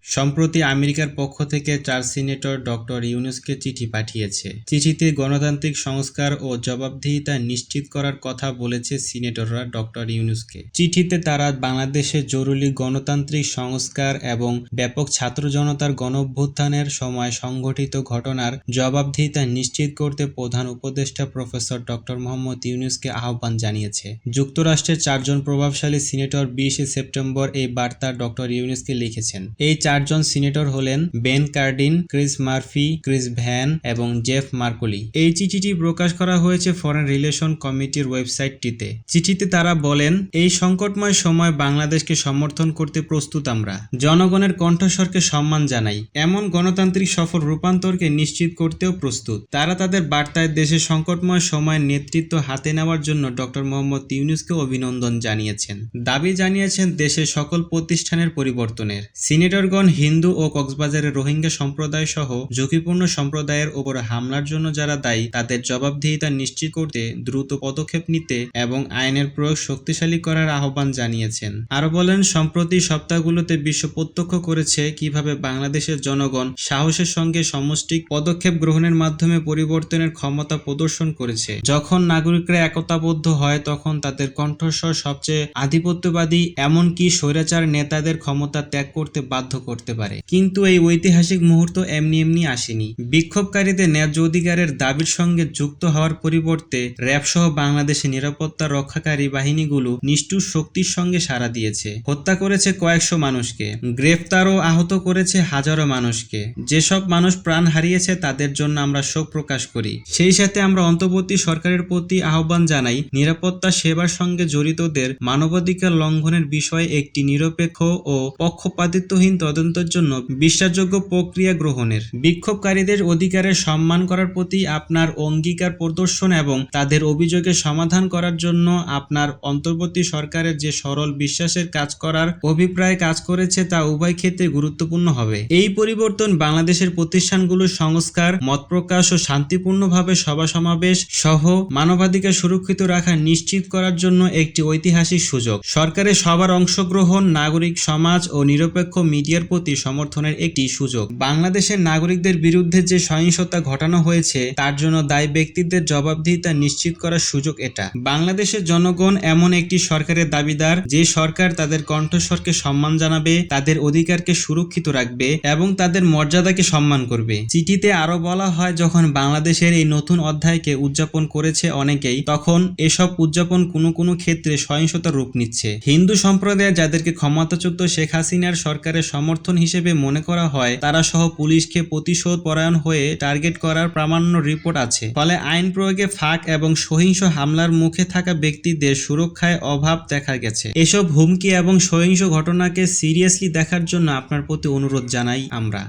সম্প্রতি আমেরিকার পক্ষ থেকে 4 সিনেটর ডক্টর ইউনূসকে চিঠি পাঠিয়েছে। চিঠিতে গণতান্ত্রিক সংস্কার ও জবাবদিহিতা নিশ্চিত করার কথা বলেছে সিনেটররা ডক্টর ইউনূসকে। চিঠিতে তারা বাংলাদেশে জরুরি গণতান্ত্রিক সংস্কার এবং ব্যাপক ছাত্র জনতার গণঅভ্যুত্থানের সময় সংঘটিত ঘটনার জবাবদিহিতা নিশ্চিত করতে প্রধান উপদেষ্টা প্রফেসর ডক্টর মোহাম্মদ ইউনূসকে আহ্বান জানিয়েছে। যুক্তরাষ্ট্রের 4 জন প্রভাবশালী সিনেটর 20 সেপ্টেম্বর এই বার্তা ডক্টর ইউনূসকে লিখেছেন। এই 4 জন সিনেটর হলেন Ben Cardin, Chris Murphy, Chris van এবং জেফ মার্কলি। এই চিঠিটি প্রকাশ করা হয়েছে ফরেন রিলেশন কমিটির ওয়েবসাইটটিতে। চিঠিতে তারা বলেন, এই সংকটময় সময় বাংলাদেশকে সমর্থন করতে প্রস্তুত আমরা। জনগণের কণ্ঠস্বরকে সম্মান জানাই। এমন গণতান্ত্রিক সফল রূপান্তরকে নিশ্চিত করতেও প্রস্তুত। তারা তাদের বার্তায় দেশের সংকটময় সময়ের নেতৃত্ব হাতে নেওয়ার জন্য ডক্টর মোহাম্মদ ইউনূসকে অভিনন্দন জানিয়েছেন। দাবি জানিয়েছেন দেশের সকল প্রতিষ্ঠানের পরিবর্তনের। সিনেটরগণ হিন্দু ও কক্সবাজারের রোহিঙ্গা সম্প্রদায় সহ ঝুঁকিপূর্ণ সম্প্রদায়ের ওপর হামলার জন্য যারা দায়ী তাদের জবাবদিহিতা নিশ্চিত করতে দ্রুত পদক্ষেপ নিতে এবং আইনের প্রয়োগ শক্তিশালী করার আহ্বান জানিয়েছেন। আরো বলেন, সম্প্রতি সপ্তাহগুলোতে বিশ্ব প্রত্যক্ষ করেছে কিভাবে বাংলাদেশের জনগণ সাহসের সঙ্গে সমষ্টিক পদক্ষেপ গ্রহণের মাধ্যমে পরিবর্তনের ক্ষমতা প্রদর্শন করেছে। যখন নাগরিকরা একতাবদ্ধ হয় তখন তাদের কণ্ঠস্বর সবচেয়ে আধিপত্যবাদী এমনকি স্বৈরাচার নেতাদের ক্ষমতা ত্যাগ করতে বাধ্য করতে পারে। কিন্তু এই ঐতিহাসিক মুহূর্ত এমনি এমনি আসেনি। বিক্ষোভকারীদের ন্যায্য অধিকারের দাবির সঙ্গে যুক্ত হওয়ার পরিবর্তে র্যাব সহ বাংলাদেশের নিরাপত্তা রক্ষাকারী বাহিনীগুলো নিষ্ঠুর শক্তির সঙ্গে সাড়া দিয়েছে। হত্যা করেছে কয়েকশো মানুষকে, গ্রেফতার ও আহত করেছে হাজারো মানুষকে। যেসব মানুষ প্রাণ হারিয়েছে তাদের জন্য আমরা শোক প্রকাশ করি। সেই সাথে আমরা অন্তর্বর্তী সরকারের প্রতি আহ্বান জানাই, নিরাপত্তা সেবার সঙ্গে জড়িতদের মানবাধিকার লঙ্ঘনের বিষয়ে একটি নিরপেক্ষ ও পক্ষপাতিত্বহীন তদন্তের জন্য বিশ্বাসযোগ্য প্রক্রিয়া গ্রহণের। বিক্ষোভকারীদের অধিকারের সম্মান করার প্রতি আপনার অঙ্গীকার প্রদর্শন এবং তাদের অভিযোগের সমাধান করার জন্য আপনার অন্তর্বর্তী সরকারের যে সরল বিশ্বাসের কাজ করার অভিপ্রায় কাজ করেছে তা উভয় ক্ষেত্রে গুরুত্বপূর্ণ হবে। এই পরিবর্তন বাংলাদেশের প্রতিষ্ঠানগুলোর সংস্কার, মত প্রকাশ ও শান্তিপূর্ণভাবে সভা সমাবেশ সহ মানবাধিকার সুরক্ষিত রাখা নিশ্চিত করার জন্য একটি ঐতিহাসিক সুযোগ। সরকারের সবার অংশগ্রহণ, নাগরিক সমাজ ও নিরপেক্ষ মিডিয়ার প্রতি সমর্থনের একটি সুযোগ। বাংলাদেশের নাগরিকদের বিরুদ্ধে যে সহিংসতা ঘটানো হয়েছে তার জন্য দায়ী ব্যক্তিদের জবাবদিহিতা নিশ্চিত করার সুযোগ এটা। বাংলাদেশের জনগণ এমন একটি সরকারের দাবিদার যে সরকার তাদের কণ্ঠস্বরকে সম্মান জানাবে, তাদের অধিকারকে সুরক্ষিত রাখবে এবং তাদের মর্যাদাকে সম্মান করবে। চিঠিতে আরো বলা হয়, যখন বাংলাদেশের এই নতুন অধ্যায়কে উদযাপন করেছে অনেকেই, তখন এসব উদযাপন কোনো ক্ষেত্রে সহিংসতার রূপ নিচ্ছে। হিন্দু সম্প্রদায় যাদেরকে ক্ষমতাচ্যুত শেখ হাসিনার সরকারের সমর্থন হিসেবে মনে করা হয় তারা সহ পুলিশকে প্রতিশোধ পরায়ণ হয়ে টার্গেট করার প্রামাণ্য রিপোর্ট আছে। ফলে আইন প্রয়োগে ফাঁক এবং সহিংস হামলার মুখে থাকা ব্যক্তিদের সুরক্ষায় অভাব দেখা গেছে। এসব হুমকি এবং সহিংস ঘটনাকে সিরিয়াসলি দেখার জন্য আপনার প্রতি অনুরোধ জানাই আমরা।